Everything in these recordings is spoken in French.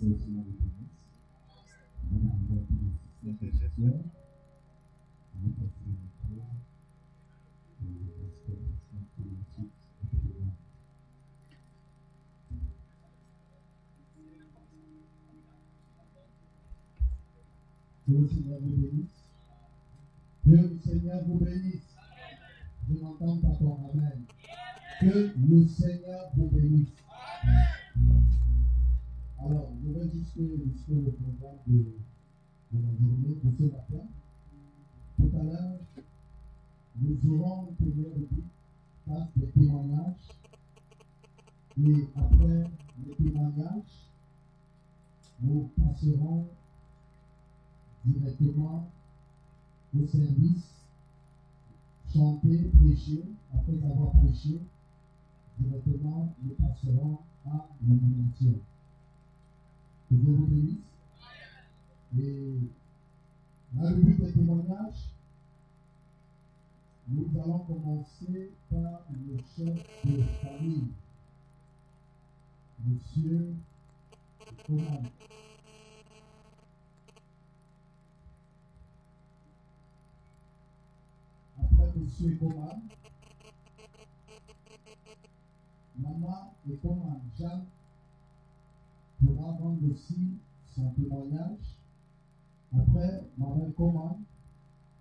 Que le Seigneur vous bénisse. Que le Seigneur vous bénisse. Je n'entends pas ton amen. Que le Seigneur vous bénisse. Alors, je vais juste le programme de la journée de ce matin. Tout à l'heure, nous aurons une première rubrique, phase des témoignages. Et après les témoignages, nous passerons directement au service, chanter, prêcher. Après avoir prêché, directement, nous passerons à l'illumination. Que Dieu vous bénisse. Et la rubrique des témoignages, nous allons commencer par le chef de famille, Monsieur Coman. Après Monsieur Coman, Maman et Coman, Jeanne pourra rendre aussi son témoignage. Après Maman Coman,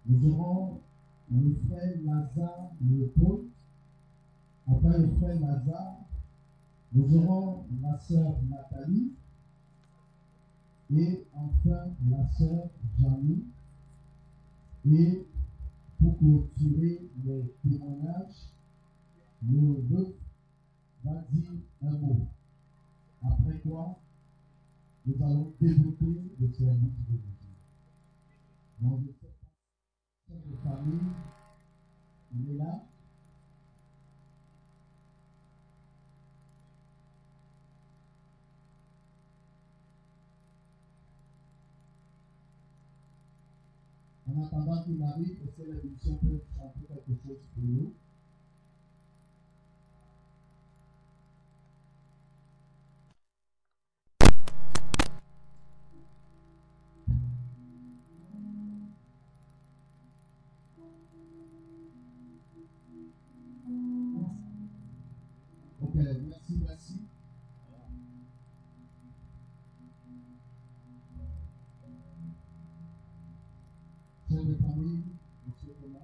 nous aurons le frère Lazare Léopold. Après le frère Lazare, nous aurons la sœur Nathalie. Et enfin la sœur Jeannie. Et pour clôturer les témoignages, le veuf va dire un mot. Après quoi, nous allons développer le service de Dieu. Donc, le chef de famille, il est là. En attendant qu'il arrive, est-ce que les musiciens peuvent chanter quelque chose pour nous? Ok, merci. Chef de famille, monsieur Thomas.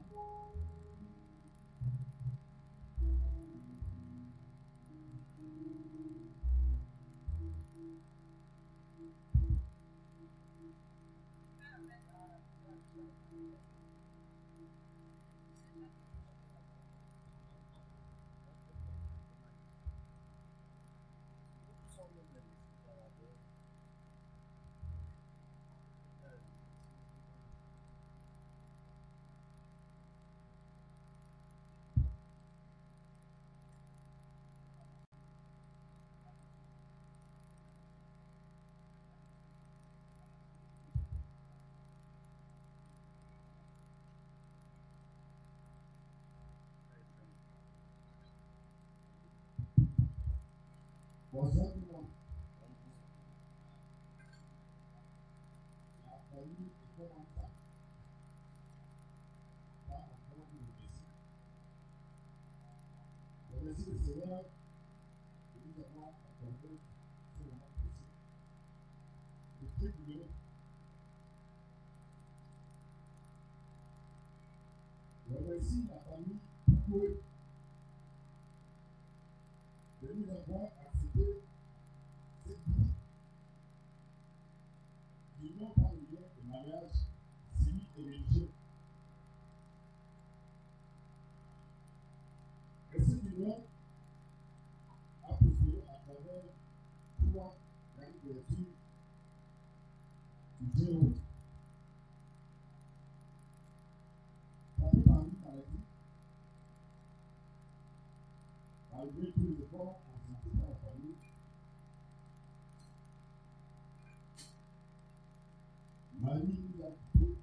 Bonjour tout le monde. La famille est comment ça? Pas encore le Messie. Le Messie du Seigneur, nous avons accordé ce moment précis. Le truc de le Messie, la famille, pour eux, de nous avoir accepté cette vie d'union par le lien de mariage civil et religieux. Et cette union a prospéré à travers trois grandes vertus du Dieu haut. Frappé par une maladie, malgré tous les efforts consentis par la famille, Marie nous a quittés,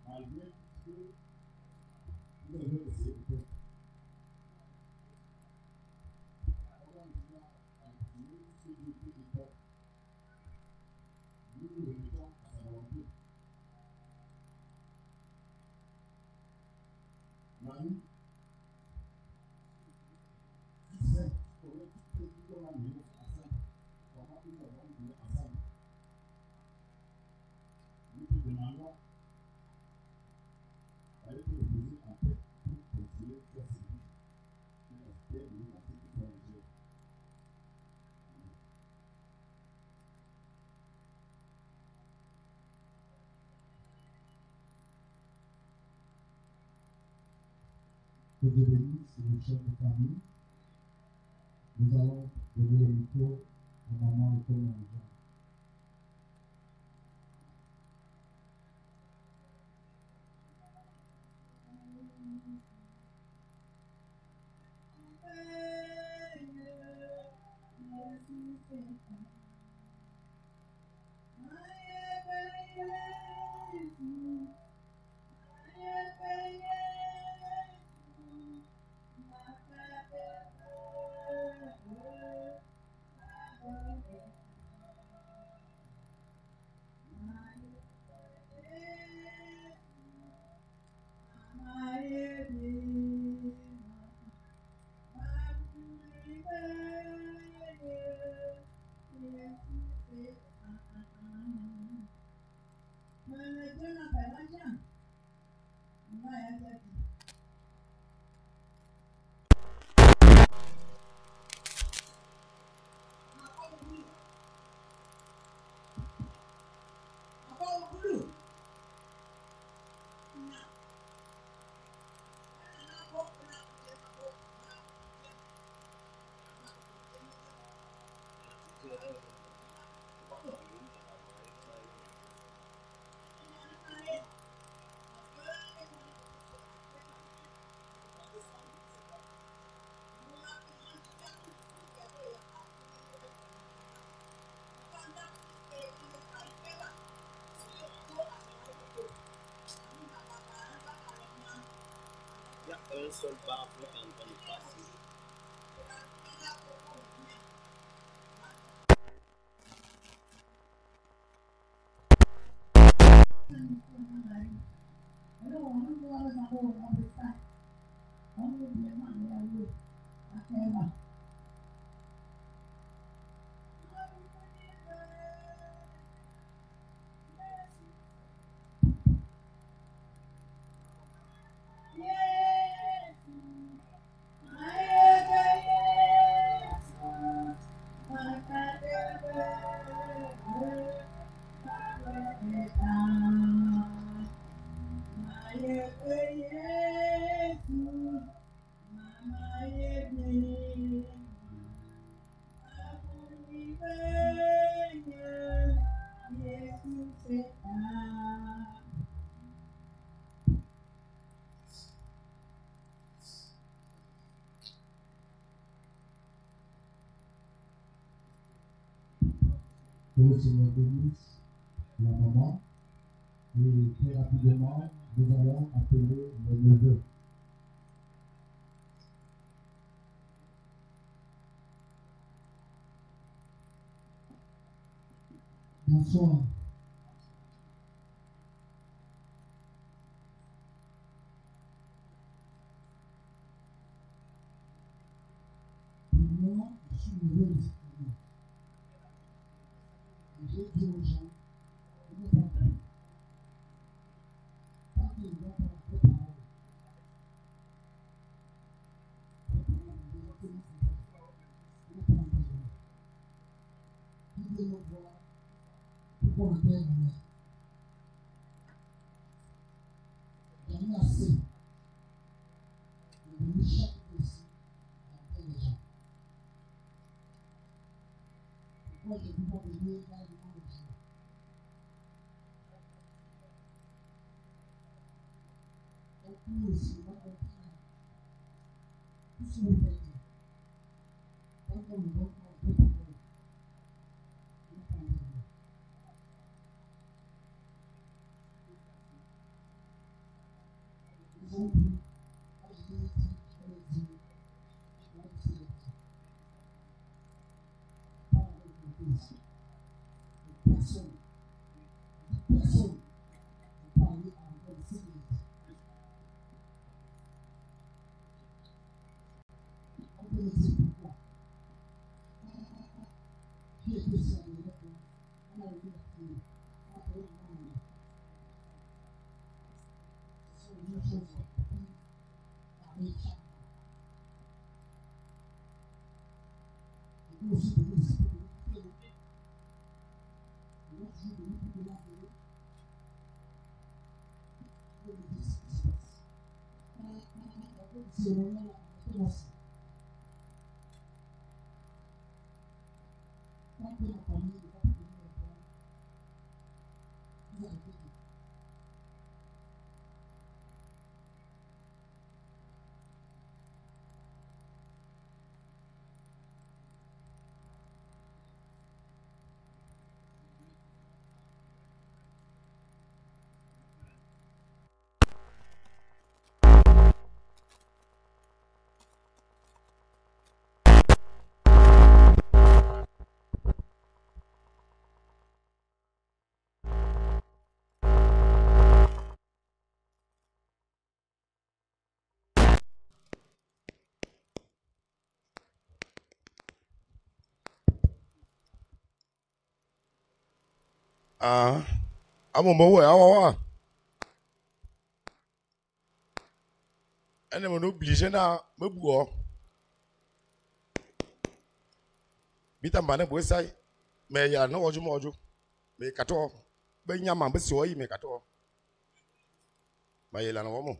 malgré tout ce que nous avions essayé de faire. Manu, qui sait comment tu peux tout la maison ensemble, comment tu peux vivre ensemble. Nous te demandons d'aller te reposer en paix pour continuer ta service. Tu espères nous la tête de ton Dieu. Que Dieu bénisse le chef de famille. Nous allons donner le micro à maman et comme on le Un seul bar pour quand on est passé. Que le Seigneur bénisse la maman. Et très rapidement, nous allons appeler les neveux. Bonsoir. Pour moi, je suis neveu de cette famille. Et j'ai dit aux gens, ne pas plus. Tant qu'ils vont pas la parole. Qui veut me voir, pourquoi on perd ma mère? J'en ai assez de venir chaque fois ici après les gens. Pourquoi je ne peux pas venir dans le monde de Dieu? Donc, nous aussi, on va comprendre tout ce que vous faites. Tant qu'on ne donne pas de parole, on ne peut pas entendre. Ils ont pris, moi je les ai dit, je vais les dire, je vais aussi les dire. Pas avec mon fils. Personne ne peut parler encore de ce qu'il dit. Ah, mon ouais, ah, elle est obligée na me boire. Bita mbane boy sai, mais ya no oju moju, mais kato, ben nyama be so yi mais kato. Ma yela no mo.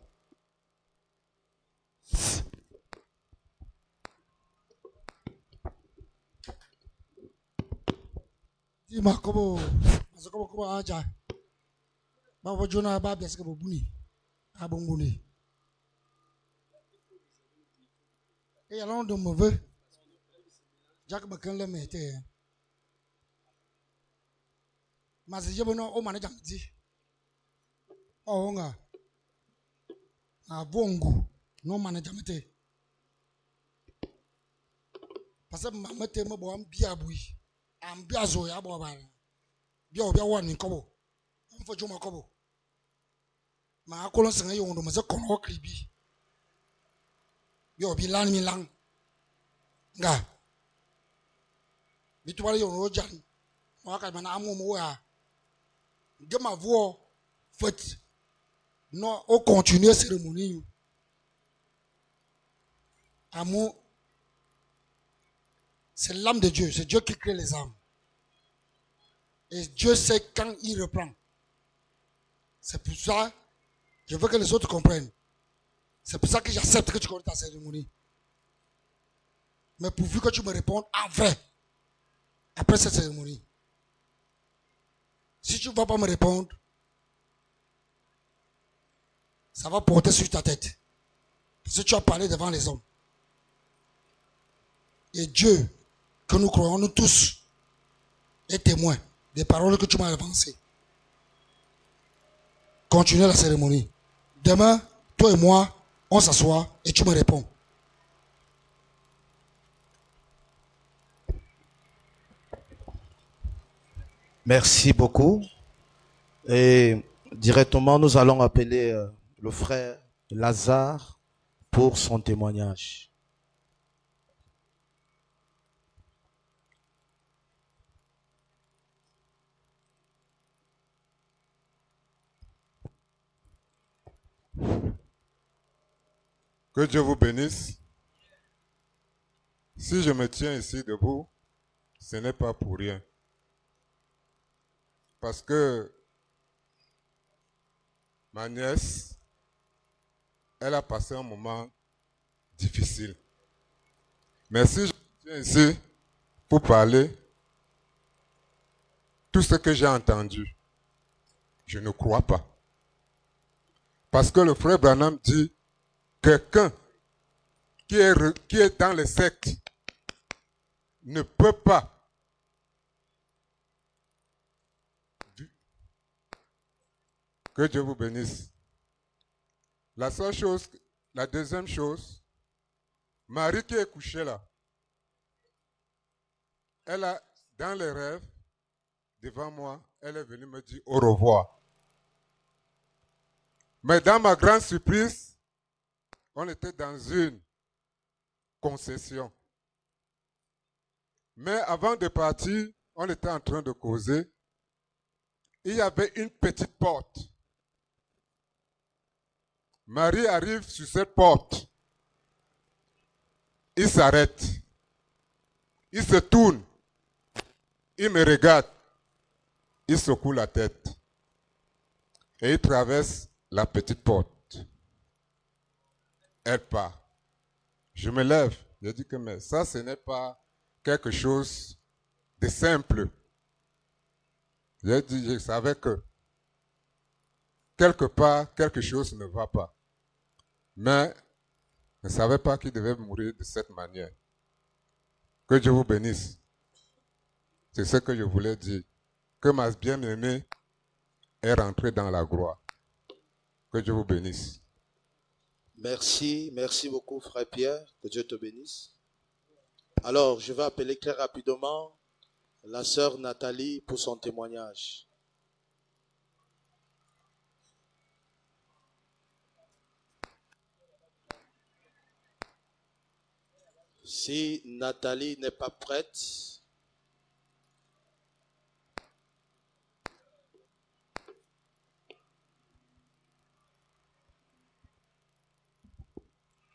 Di makobo, masokobo aja. Ba wajuna ba biasa kebo buni, abong buni. Et alors de mauvais, Jack Bakan le mettait. Mais je veux non au manager dit. Oh nga, a bongo, non manager mete. Parce que ma mete me bo am biabui, am biazo ya bo ba. Bia obia wani kobo, am fo juma kobo. Ma akolon senga yo ndo maze kono kribi. Bia obi lan mi lang. Nga. Bitwale yo no jan. Waka mana amu mo ya. De ma voix faite. Non, on continue la cérémonie. Amour, c'est l'âme de Dieu. C'est Dieu qui crée les âmes. Et Dieu sait quand il reprend. C'est pour ça, je veux que les autres comprennent. C'est pour ça que j'accepte que tu connais ta cérémonie. Mais pourvu que tu me répondes en vrai, après cette cérémonie. Si tu ne vas pas me répondre, ça va porter sur ta tête. Parce que tu as parlé devant les hommes. Et Dieu, que nous croyons nous tous, est témoin des paroles que tu m'as avancées. Continuez la cérémonie. Demain, toi et moi, on s'assoit et tu me réponds. Merci beaucoup. Et directement, nous allons appeler le frère Lazare pour son témoignage. Que Dieu vous bénisse. Si je me tiens ici debout, ce n'est pas pour rien. Parce que ma nièce, elle a passé un moment difficile. Mais si je me tiens ici pour parler, tout ce que j'ai entendu, je ne crois pas. Parce que le frère Branham dit, quelqu'un qui est dans les sectes ne peut pas que Dieu vous bénisse. La seule chose, la deuxième chose, Marie qui est couchée là, elle a, dans les rêves, devant moi, elle est venue me dire au revoir. Mais dans ma grande surprise, on était dans une concession. Mais avant de partir, on était en train de causer. Il y avait une petite porte. Marie arrive sur cette porte. il s'arrête. Il se tourne. Il me regarde. Il secoue la tête. Et il traverse la petite porte. Elle part. Je me lève. Je dis que mais ça, ce n'est pas quelque chose de simple. Je savais que quelque part, quelque chose ne va pas. Mais je ne savais pas qu'il devait mourir de cette manière. Que Dieu vous bénisse. C'est ce que je voulais dire. Que ma bien-aimée est rentrée dans la gloire. Que Dieu vous bénisse. Merci, merci beaucoup, frère Pierre. Que Dieu te bénisse. Alors, je vais appeler très rapidement la sœur Nathalie pour son témoignage. Si Nathalie n'est pas prête,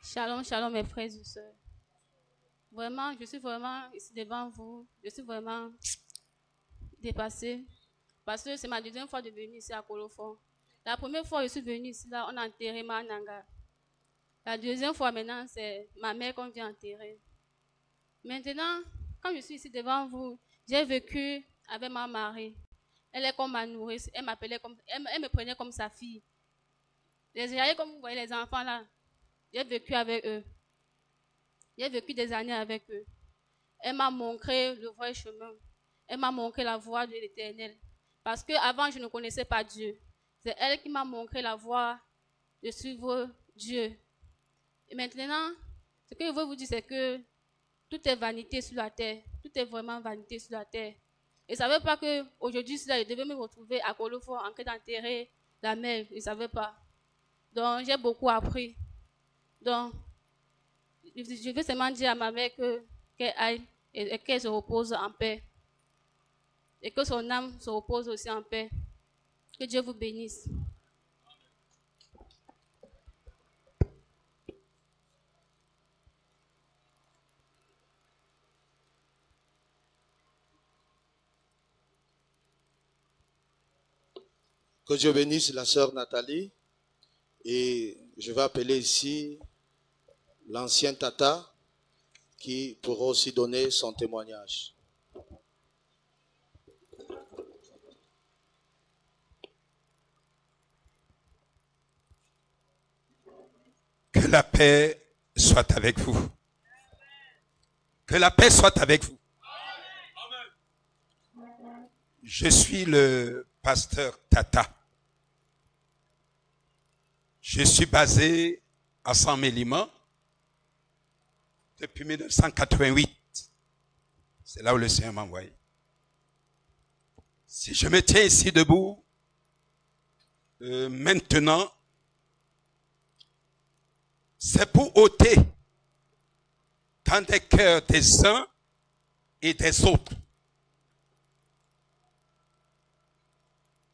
Shalom, shalom mes frères et sœurs. Vraiment, je suis vraiment ici devant vous. Je suis vraiment dépassée. Parce que c'est ma deuxième fois de venir ici à Colofon. La première fois que je suis venue ici, là, on a enterré ma Nanga. La deuxième fois maintenant, c'est ma mère qu'on vient enterrer. Maintenant, quand je suis ici devant vous, j'ai vécu avec ma mari. Elle est comme ma nourrice. Elle m'appelait comme, elle me prenait comme sa fille. Comme vous voyez les enfants là. J'ai vécu avec eux. J'ai vécu des années avec eux. Elle m'a montré le vrai chemin. Elle m'a montré la voie de l'Éternel. Parce qu'avant, je ne connaissais pas Dieu. C'est elle qui m'a montré la voie de suivre Dieu. Et maintenant, ce que je veux vous dire, c'est que tout est vanité sur la terre. Tout est vraiment vanité sur la terre. Et je ne savais pas qu'aujourd'hui, je devais me retrouver à Colofon en train d'enterrer la mère. Je ne savais pas. Donc, j'ai beaucoup appris. Donc, je veux seulement dire à ma mère qu'elle aille et qu'elle se repose en paix. Et que son âme se repose aussi en paix. Que Dieu vous bénisse. que Dieu bénisse la sœur Nathalie. Et je vais appeler ici l'ancien Tata qui pourra aussi donner son témoignage. Que la paix soit avec vous. Que la paix soit avec vous. Je suis le pasteur Tata. Je suis basé à Saint-Mélimont depuis 1988. C'est là où le Seigneur m'a envoyé. Si je me tiens ici debout, maintenant, c'est pour ôter dans des cœurs des uns et des autres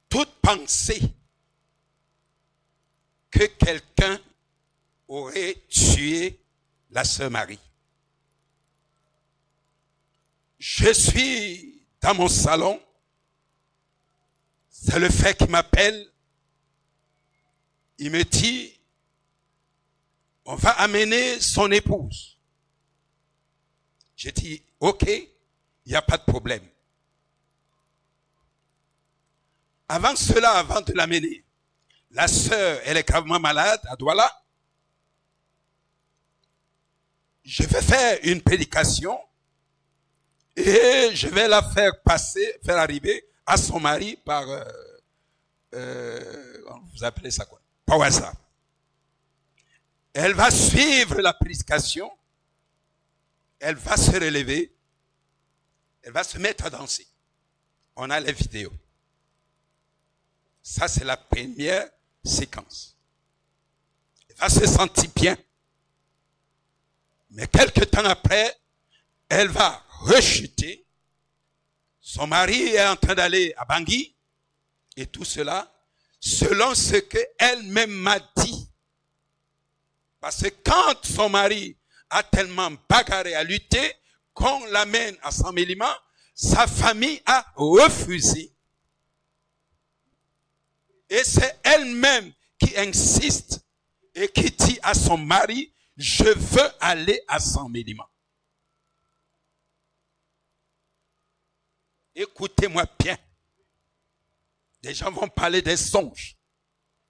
toute pensée que quelqu'un aurait tué la sœur Marie. Je suis dans mon salon, c'est le frère qui m'appelle, il me dit, on va amener son épouse. J'ai dit, ok, il n'y a pas de problème. Avant cela, avant de l'amener, la sœur, elle est gravement malade à Douala. Je vais faire une prédication et je vais la faire passer, faire arriver à son mari par, vous appelez ça quoi? Par WhatsApp. Elle va suivre la prédication, elle va se relever, elle va se mettre à danser. On a les vidéos. Ça, c'est la première séquence. Elle va se sentir bien. Mais quelque temps après, elle va rechuter. Son mari est en train d'aller à Bangui. Et tout cela, selon ce qu'elle-même m'a dit. Parce que quand son mari a tellement bagarré à lutter qu'on l'amène à Saint-Mélimant. Sa famille a refusé. Et c'est elle-même qui insiste et qui dit à son mari, je veux aller à Saint-Mélimant. Écoutez-moi bien. Les gens vont parler des songes.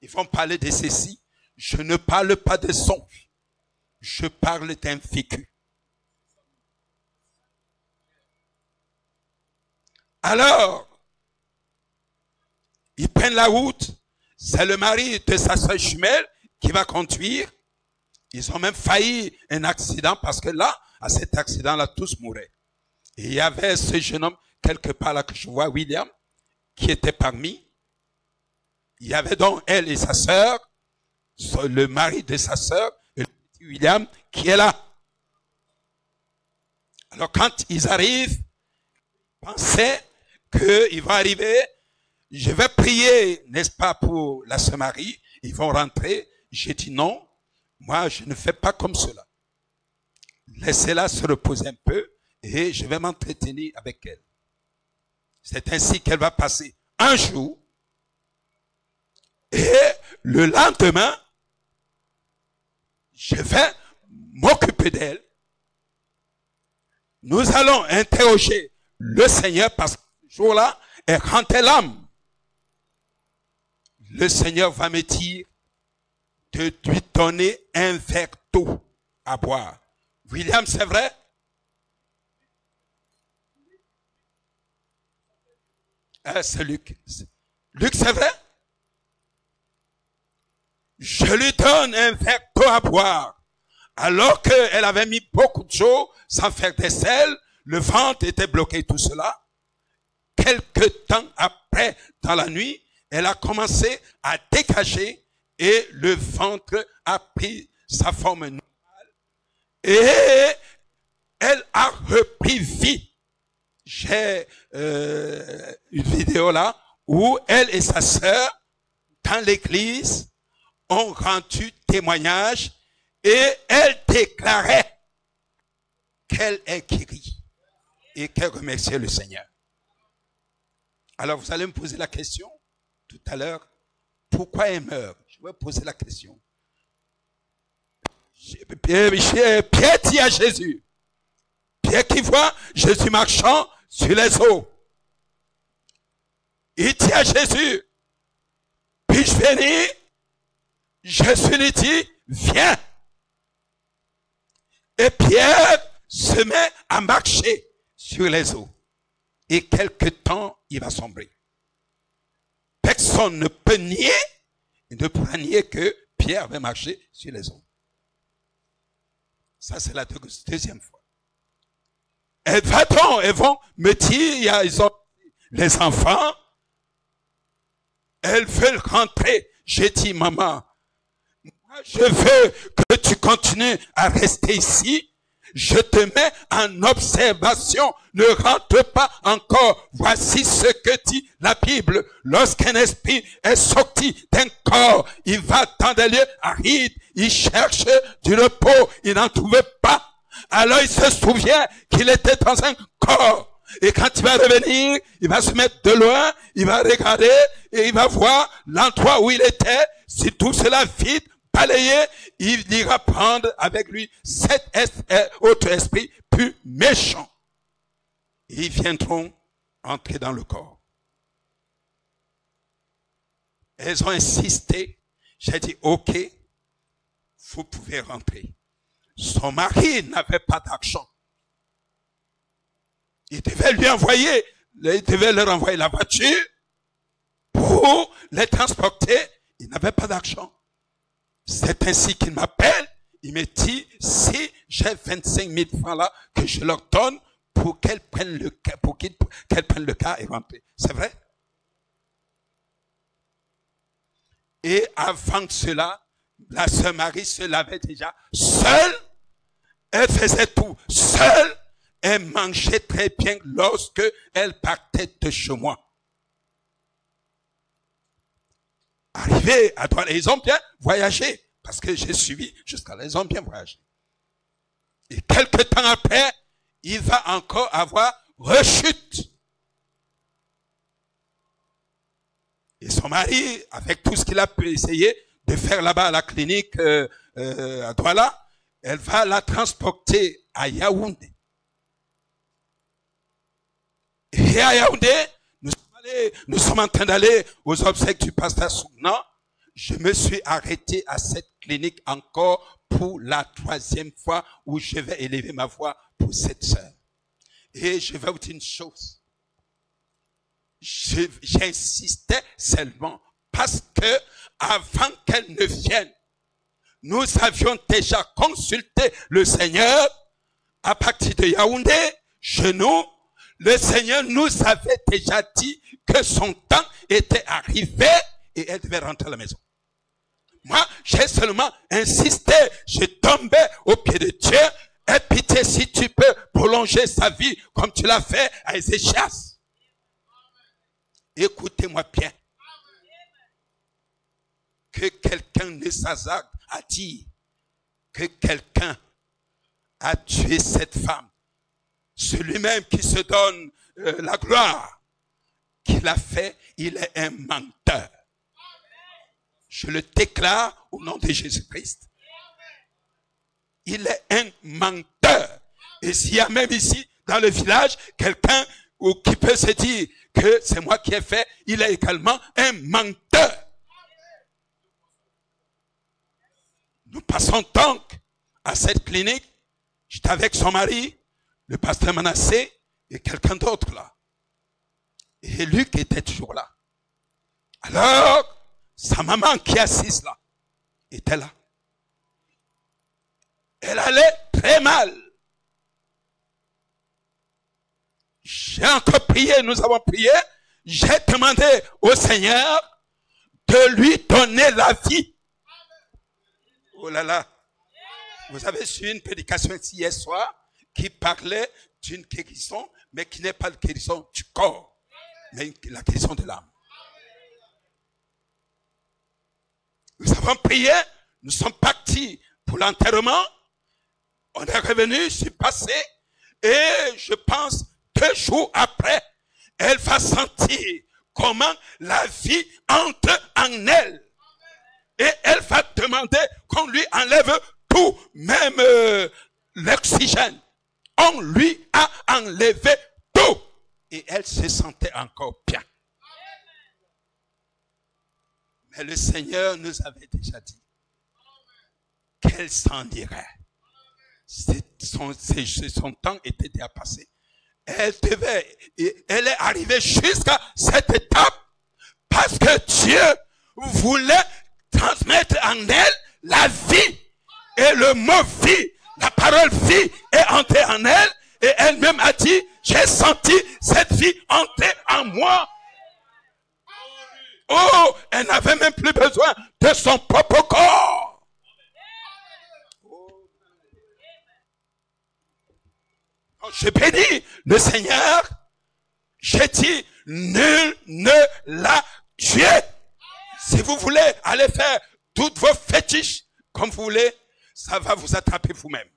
Ils vont parler de ceci. Je ne parle pas des songes. Je parle d'un vécu. Alors, ils prennent la route. C'est le mari de sa soeur jumelle qui va conduire. Ils ont même failli un accident parce que là, à cet accident-là, tous mouraient. Et il y avait ce jeune homme, quelque part là que je vois, William, qui était parmi. Il y avait donc elle et sa sœur, le mari de sa sœur, le petit William, qui est là. Alors quand ils arrivent, ils pensaient qu'ils vont arriver, je vais prier, n'est-ce pas, pour la sœur Marie, ils vont rentrer. J'ai dit non, moi je ne fais pas comme cela. Laissez-la se reposer un peu et je vais m'entretenir avec elle. C'est ainsi qu'elle va passer un jour et le lendemain, je vais m'occuper d'elle. Nous allons interroger le Seigneur parce que ce jour-là, elle rentait l'âme. Le Seigneur va me dire de lui donner un verre d'eau à boire. William, c'est vrai? C'est Luc. Luc, c'est vrai? Je lui donne un verre d'eau à boire. Alors qu'elle avait mis beaucoup d'eau sans faire des sels, le ventre était bloqué, tout cela. Quelque temps après, dans la nuit, elle a commencé à dégager et le ventre a pris sa forme normale. Et elle a repris vie. J'ai une vidéo là où elle et sa sœur, dans l'église, ont rendu témoignage et elle déclarait qu'elle est guérie et qu'elle remerciait le Seigneur. Alors vous allez me poser la question tout à l'heure, pourquoi elle meurt? Je vais poser la question. Pierre dit à Jésus, Pierre qui voit Jésus marchant sur les eaux, il dit à Jésus, puis-je venir? Jésus lui dit, viens. Et Pierre se met à marcher sur les eaux. Et quelque temps, il va sombrer. Personne ne peut nier, il ne pourra nier que Pierre va marcher sur les eaux. Ça, c'est la deuxième fois. Et va-t-on, ils vont me dire, ils ont les enfants, elles veulent rentrer. J'ai dit, maman, je veux que tu continues à rester ici. Je te mets en observation. Ne rentre pas encore. Voici ce que dit la Bible. Lorsqu'un esprit est sorti d'un corps, il va dans des lieux arides. Il cherche du repos. Il n'en trouvait pas. Alors il se souvient qu'il était dans un corps. Et quand il va revenir, il va se mettre de loin. Il va regarder et il va voir l'endroit où il était. Si tout cela vide, balayé, il ira prendre avec lui cet autre esprit plus méchant. Et ils viendront entrer dans le corps. Elles ont insisté. J'ai dit, ok, vous pouvez rentrer. Son mari n'avait pas d'argent. Il devait lui envoyer, il devait leur envoyer la voiture pour les transporter. Il n'avait pas d'argent. C'est ainsi qu'il m'appelle. Il me dit, si j'ai 25 000 francs là, que je leur donne pour qu'elles prennent le cas, qu'elles prennent le cas et rentrent. C'est vrai? Et avant cela, la sœur Marie se lavait déjà seule. Elle faisait tout seule. Elle mangeait très bien lorsque elle partait de chez moi. Arrivé à droite, ils ont bien voyagé, parce que j'ai suivi jusqu'à là, ils ont bien voyagé. Et quelque temps après, il va encore avoir rechute. Et son mari, avec tout ce qu'il a pu essayer de faire là-bas à la clinique à Douala, elle va la transporter à Yaoundé. Et à Yaoundé, nous sommes en train d'aller aux obsèques du pasteur Sougnan. Je me suis arrêté à cette clinique encore pour la 3e fois où je vais élever ma voix pour cette sœur. Et je vais vous dire une chose. J'insistais seulement parce que avant qu'elle ne vienne, nous avions déjà consulté le Seigneur à partir de Yaoundé, chez nous. Le Seigneur nous avait déjà dit que son temps était arrivé et elle devait rentrer à la maison. Moi, j'ai seulement insisté, je tombais au pied de Dieu. Aie pitié si tu peux prolonger sa vie comme tu l'as fait à Ézéchias. Écoutez-moi bien. Que quelqu'un ne s'hasarde à dire que quelqu'un a tué cette femme. Celui-même qui se donne la gloire qu'il a fait, il est un menteur. Je le déclare au nom de Jésus-Christ. Il est un menteur. Et s'il y a même ici, dans le village, quelqu'un qui peut se dire que c'est moi qui ai fait, il est également un menteur. Nous passons donc à cette clinique. J'étais avec son mari, le pasteur Manassé et quelqu'un d'autre là. Et Luc était toujours là. Alors, sa maman qui est assise là, était là. Elle allait très mal. J'ai encore prié, nous avons prié. J'ai demandé au Seigneur de lui donner la vie. Oh là là. Vous avez su une prédication ici hier soir qui parlait d'une guérison, mais qui n'est pas la guérison du corps, mais la guérison de l'âme. Nous avons prié, nous sommes partis pour l'enterrement. On est revenu, je suis passé, et je pense 2 jours après, elle va sentir comment la vie entre en elle. Et elle va demander qu'on lui enlève tout, même l'oxygène. On lui a enlevé tout. Et elle se sentait encore bien. Mais le Seigneur nous avait déjà dit qu'elle s'en irait. Son temps était déjà passé. Elle est arrivée jusqu'à cette étape parce que Dieu voulait transmettre en elle la vie. Et le mot vie, la parole vie est entrée en elle. Et elle-même a dit, j'ai senti cette vie entrer en moi. Oh, elle n'avait même plus besoin de son propre corps. Quand je bénis le Seigneur, j'ai dit, nul ne l'a tué. Si vous voulez aller faire toutes vos fétiches comme vous voulez, ça va vous attraper vous-même.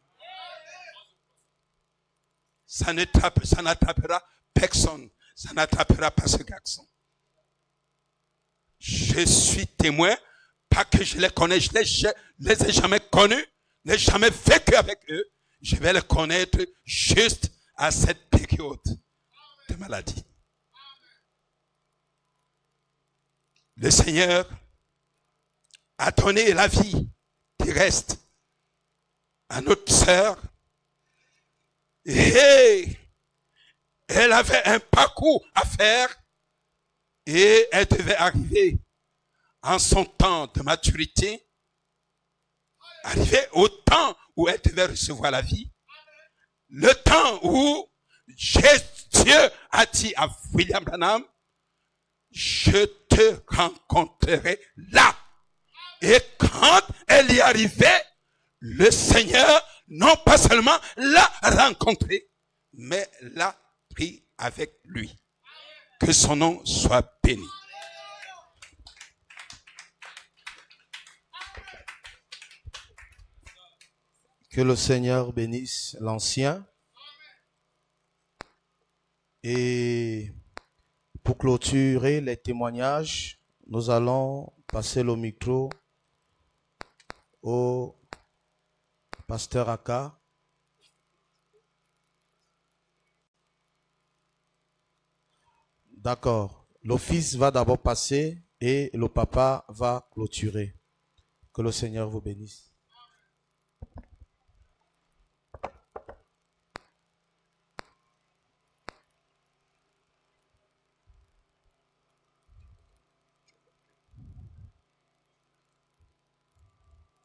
Ça n'attrapera personne. Ça n'attrapera pas ce garçon. Je suis témoin, pas que je les connais, je les ai jamais connus, n'ai jamais vécu avec eux. Je vais les connaître juste à cette période de maladie. Le Seigneur a donné la vie terrestre à notre sœur. Et elle avait un parcours à faire et elle devait arriver en son temps de maturité, arriver au temps où elle devait recevoir la vie, le temps où Dieu a dit à William Branham, je te rencontrerai là. Et quand elle y arrivait, le Seigneur, non pas seulement l'a rencontré, mais l'a pris avec lui. Que son nom soit béni. Que le Seigneur bénisse l'ancien. Et pour clôturer les témoignages, nous allons passer le micro au pasteur Aka. D'accord. Le fils va d'abord passer et le papa va clôturer. Que le Seigneur vous bénisse.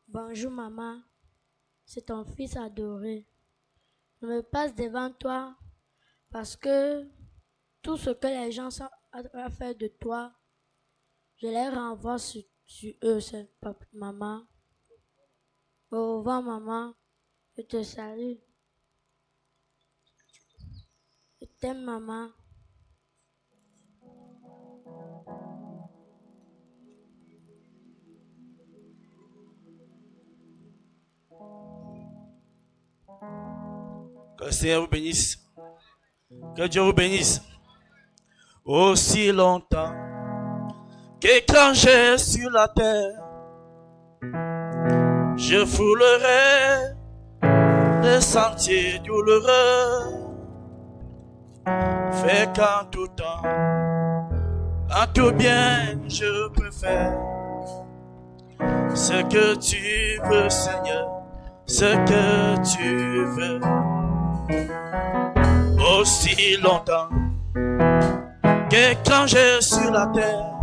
Bonjour maman, c'est ton fils adoré. Je me passe devant toi parce que tout ce que les gens ont fait de toi, je les renvoie sur eux, c'est maman. Au revoir maman, je te salue. Je t'aime maman. Que le Seigneur vous bénisse. Que Dieu vous bénisse. Aussi longtemps qu'étranger sur la terre, je foulerai les sentiers douloureux. Fais qu'en tout temps, en tout bien, je peux faire ce que tu veux, Seigneur, ce que tu veux. Aussi longtemps qu'étranger sur la terre,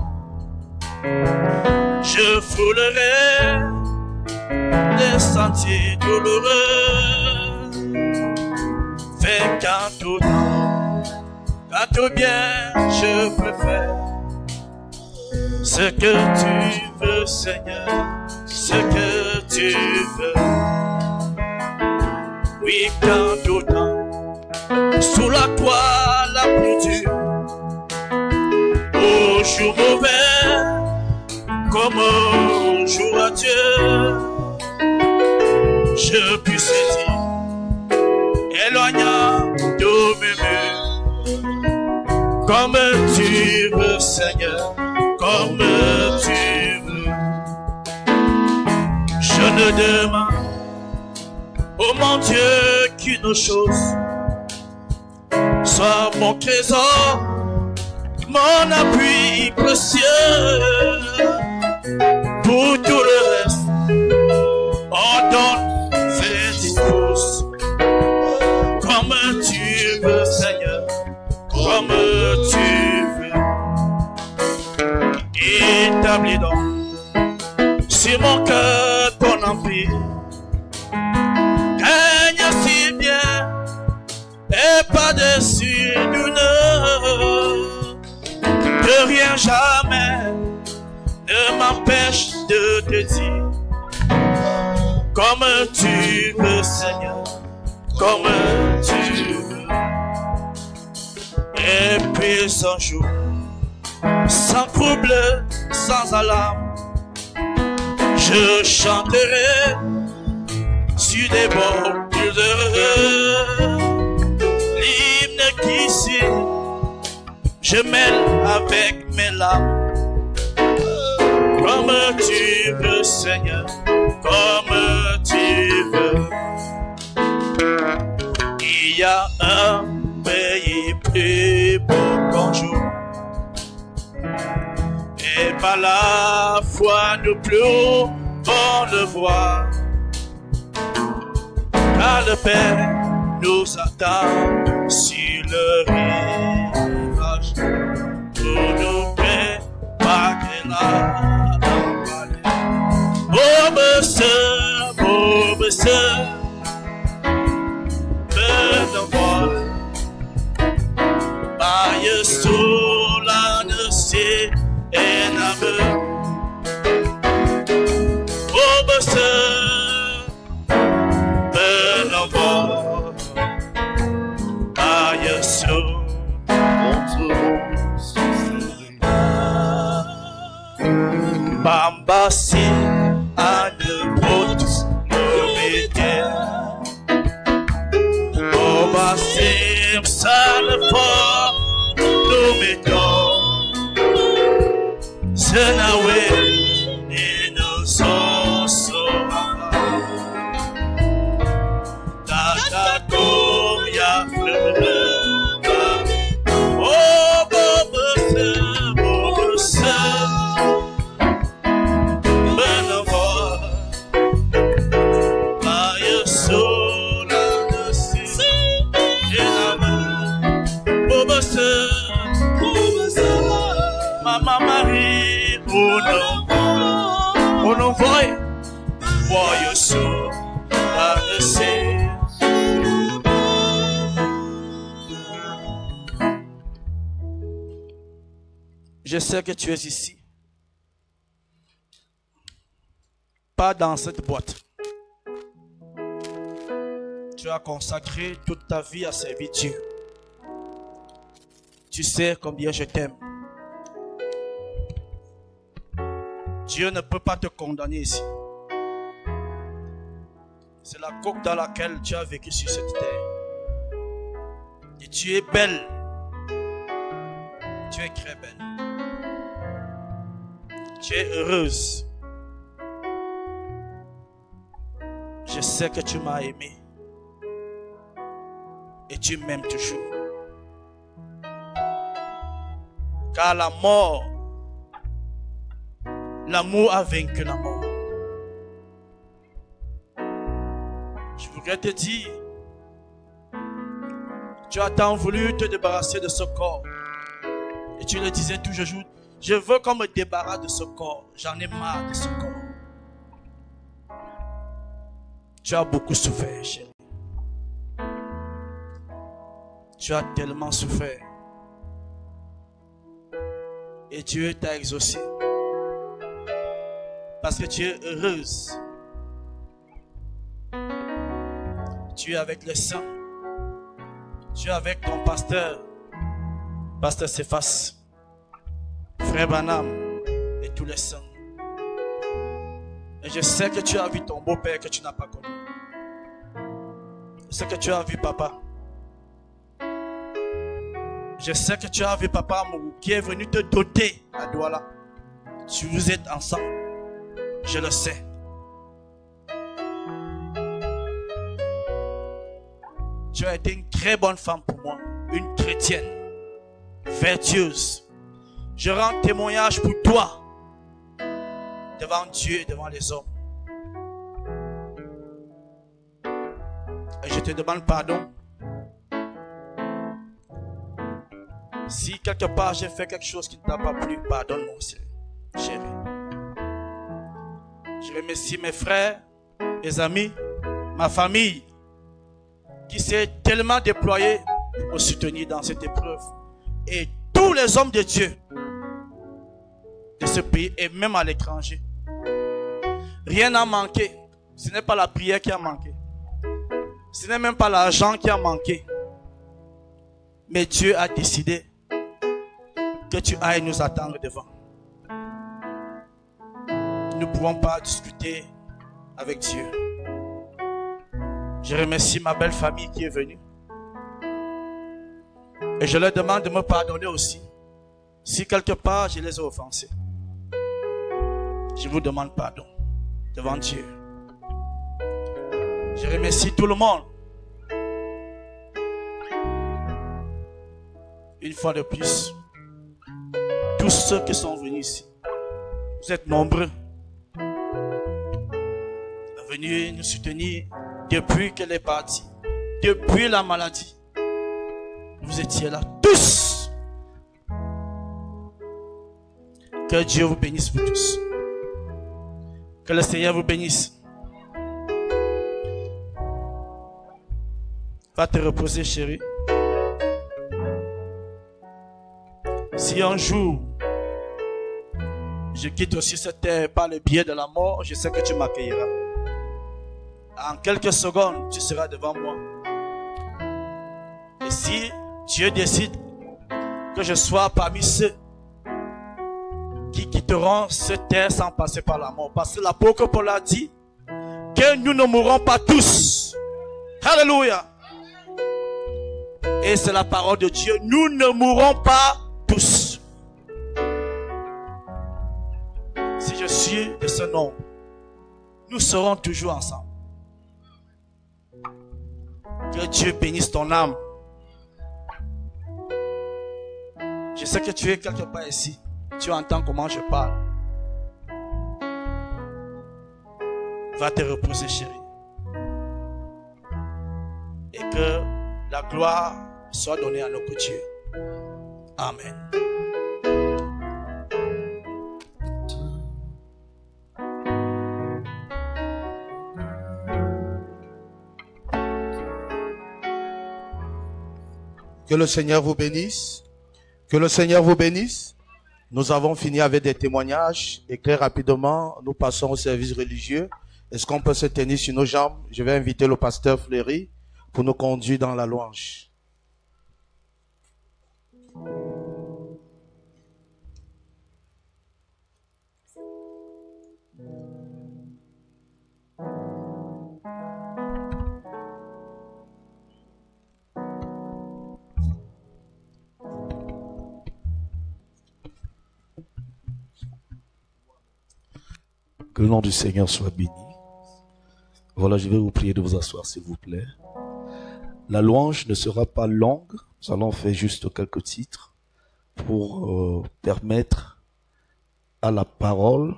je foulerai les sentiers douloureux. Fais qu'en tout temps, qu'en tout bien, je peux faire ce que tu veux, Seigneur, ce que tu veux. Oui, qu'en tout temps, sous la croix la plus dure, au jour mauvais, comme au jour à Dieu, je puisse dire, éloignant tous mes murs, comme tu veux, Seigneur, comme tu veux. Je ne demande, oh mon Dieu, qu'une chose, sois mon trésor, mon appui précieux. Pour tout le reste, on donne, fais, dispose, comme tu veux, Seigneur, comme tu veux. Établis donc sur mon cœur ton empire, règne si bien et pas dessus nous, que rien jamais ne m'empêche de te dire comme tu veux, Seigneur, comme tu veux. Et puis sans jour, sans trouble, sans alarme, je chanterai sur des bords plus heureux. L'hymne qui signe, je mêle avec mes larmes. Comme tu veux, Seigneur, comme tu veux. Il y a un pays plus beau qu'un jour, et par la foi nous plus haut on le voit. Car le Père nous attend sur le rivage pour nous préparer la vallée. Pauvre sœur, me voir, maille sous la nocée et l'amour. Pauvre sœur, me voir, maille sous On envoie, voyons sur la recette. Je sais que tu es ici. Pas dans cette boîte. Tu as consacré toute ta vie à servir Dieu. Tu sais combien je t'aime. Dieu ne peut pas te condamner ici. C'est la coque dans laquelle tu as vécu sur cette terre. Et tu es belle. Tu es très belle. Tu es heureuse. Je sais que tu m'as aimé. Et tu m'aimes toujours. Car la mort, l'amour a vaincu la mort. Je voudrais te dire, tu as tant voulu te débarrasser de ce corps. Et tu le disais toujours, je veux qu'on me débarrasse de ce corps. J'en ai marre de ce corps. Tu as beaucoup souffert, chérie. Tu as tellement souffert. Et Dieu t'a exaucé. Parce que tu es heureuse. Tu es avec le saint. Tu es avec ton pasteur. Pasteur Cephas. Frère Branham. Et tous les saints. Et je sais que tu as vu ton beau-père que tu n'as pas connu. Je sais que tu as vu papa. Je sais que tu as vu papa Amourou qui est venu te doter à Douala. Si vous êtes ensemble, je le sais. Tu as été une très bonne femme pour moi, une chrétienne, vertueuse. Je rends témoignage pour toi, devant Dieu et devant les hommes. Et je te demande pardon. Si quelque part j'ai fait quelque chose qui ne t'a pas plu, pardonne-moi, chérie. Je remercie mes frères, mes amis, ma famille, qui s'est tellement déployée pour me soutenir dans cette épreuve. Et tous les hommes de Dieu de ce pays et même à l'étranger. Rien n'a manqué. Ce n'est pas la prière qui a manqué. Ce n'est même pas l'argent qui a manqué. Mais Dieu a décidé que tu ailles nous attendre devant. Nous ne pouvons pas discuter avec Dieu. Je remercie ma belle famille qui est venue. Et je leur demande de me pardonner aussi. Si quelque part je les ai offensés. Je vous demande pardon devant Dieu. Je remercie tout le monde. Une fois de plus. Tous ceux qui sont venus ici. Vous êtes nombreux. Venus nous soutenir depuis qu'elle est partie. Depuis la maladie. Vous étiez là tous. Que Dieu vous bénisse vous tous. Que le Seigneur vous bénisse. Va te reposer, chérie. Si un jour je quitte aussi cette terre par le biais de la mort, je sais que tu m'accueilleras. En quelques secondes, tu seras devant moi. Et si Dieu décide que je sois parmi ceux qui quitteront cette terre sans passer par la mort, parce que l'apôtre Paul a dit que nous ne mourrons pas tous. Alléluia. Et c'est la parole de Dieu. Nous ne mourrons pas tous. Si je suis de ce nombre, nous serons toujours ensemble. Que Dieu bénisse ton âme. Je sais que tu es quelque part ici. Tu entends comment je parle. Va te reposer, chérie. Et que la gloire soit donnée à notre Dieu. Amen. Que le Seigneur vous bénisse. Que le Seigneur vous bénisse. Nous avons fini avec des témoignages et très rapidement, nous passons au service religieux. Est-ce qu'on peut se tenir sur nos jambes? Je vais inviter le pasteur Fleury pour nous conduire dans la louange. Que le nom du Seigneur soit béni. Voilà, je vais vous prier de vous asseoir, s'il vous plaît. La louange ne sera pas longue. Nous allons faire juste quelques titres pour permettre à la parole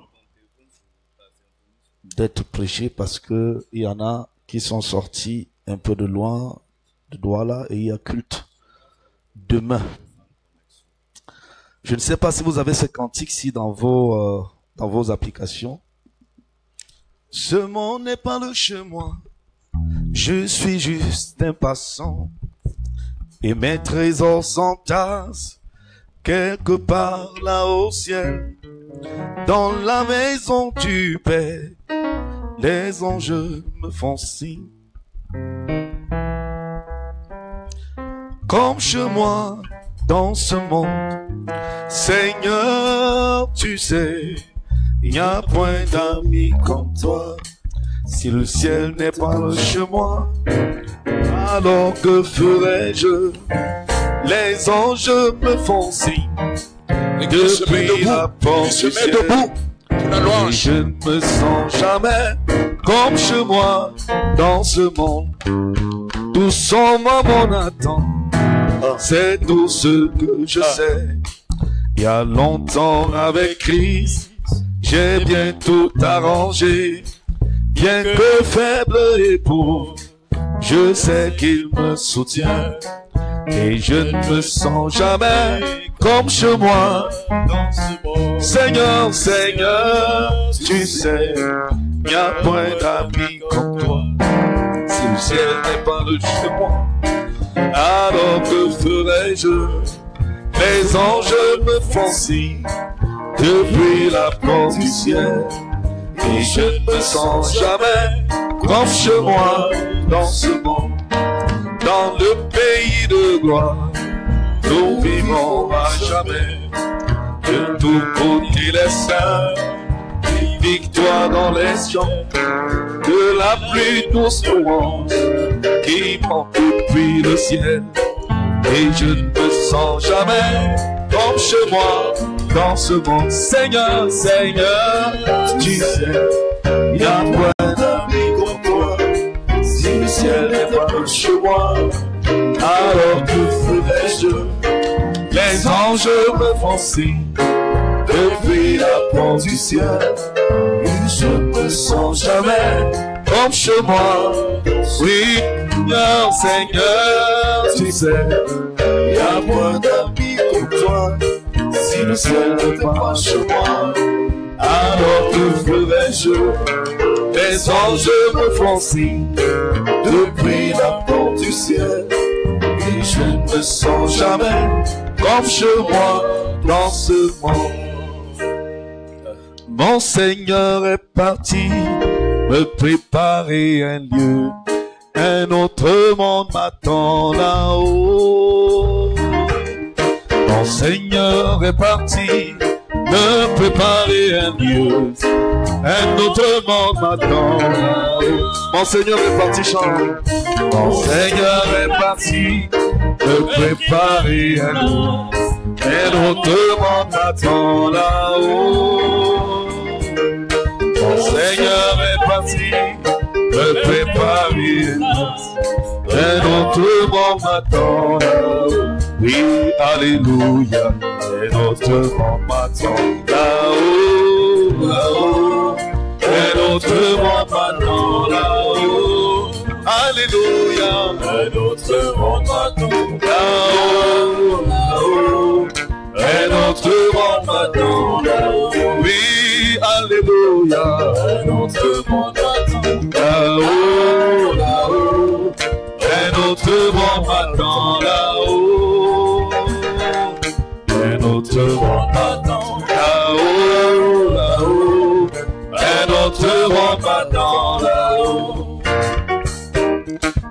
d'être prêchée, parce que il y en a qui sont sortis un peu de loin, de Douala, et il y a culte demain. Je ne sais pas si vous avez ce cantique-ci dans vos applications. Ce monde n'est pas le chemin, je suis juste un passant, et mes trésors s'entassent quelque part là au ciel. Dans la maison du Père, les anges me font signe. Comme chez moi, dans ce monde, Seigneur, tu sais, il n'y a point d'amis comme toi. Si le ciel n'est pas le chemin, alors que ferai-je? Les anges me font signe depuis la porte du ciel. Et je ne me sens jamais comme chez moi dans ce monde. Tout son moment attend, c'est tout ce que je sais. Il y a longtemps avec Christ, j'ai bien tout arrangé. Bien que faible et pauvre, je sais qu'il me soutient. Et je ne me sens jamais comme chez moi dans ce monde. Seigneur, Seigneur, tu sais, il n'y a point d'amis comme toi. Si le ciel n'est pas le chez moi, alors que ferai-je? Les anges me font signe depuis la porte du ciel. Et je ne me sens jamais comme chez moi dans ce monde. Dans le pays de gloire, nous vivons à jamais. De tous côtés les saints, une victoire dans les champs. De la plus douce louange qui monte depuis le ciel. Et je ne me sens jamais comme chez moi dans ce monde. Seigneur, Seigneur, tu sais, il y a point d'amis comme toi. Si le ciel n'est pas chez moi, alors que ferai-je? Les anges me font signe depuis la porte du ciel. Et je ne me sens jamais comme chez moi. Oui, Seigneur, Seigneur, tu sais, il y a point d'amis comme toi. Si le ciel n'est pas chez moi, alors que ferai-je? Les anges me font signe depuis la porte du ciel. Et je ne me sens jamais comme chez moi dans ce monde. Mon Seigneur est parti me préparer un lieu. Un autre monde m'attend là-haut. Mon Seigneur est parti me préparer un lieu. Un autre monde m'attend là-haut. Mon Seigneur est parti chanter. Mon Seigneur est parti me préparer un lieu. Un autre monde m'attend là-haut. Mon Seigneur est parti me préparer un lieu. Un autre monde m'attend là-haut. Oui, alléluia. Un autre monde m'attend là-haut, là-haut. Un autre monde m'attend là-haut. Alléluia. Un autre monde m'attend là-haut, là-haut. Un autre monde m'attend là-haut. Oui, alléluia. Un autre monde m'attend là-haut, là-haut. Un autre monde m'attend là-haut. combattant là-haut.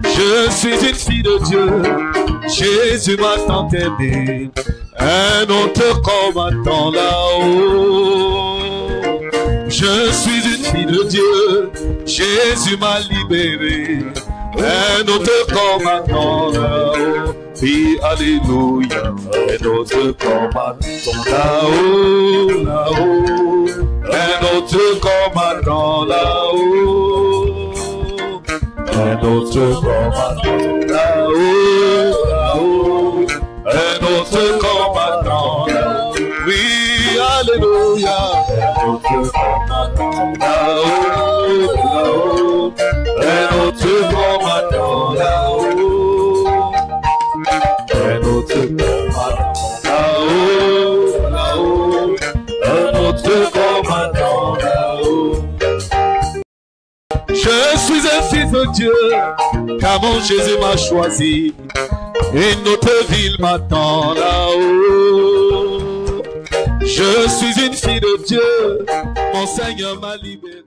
Je suis une fille de Dieu, Jésus m'a tant aimé, un autre combattant là-haut. Je suis une fille de Dieu, Jésus m'a libéré, un autre combattant là-haut. Oui, alléluia, un autre combattant là-haut, là-haut, un autre combattant là-haut, un autre combattant là-haut, là-haut, un autre combattant là-haut. Oui, alléluia, un autre combattant là-haut, là-haut, un autre combattant là-haut, un autre combattant là-haut, là-haut, un autre combattant là-haut. Je suis un fils de Dieu, car mon Jésus m'a choisi, une autre ville m'attend là-haut. Je suis une fille de Dieu, mon Seigneur m'a libéré.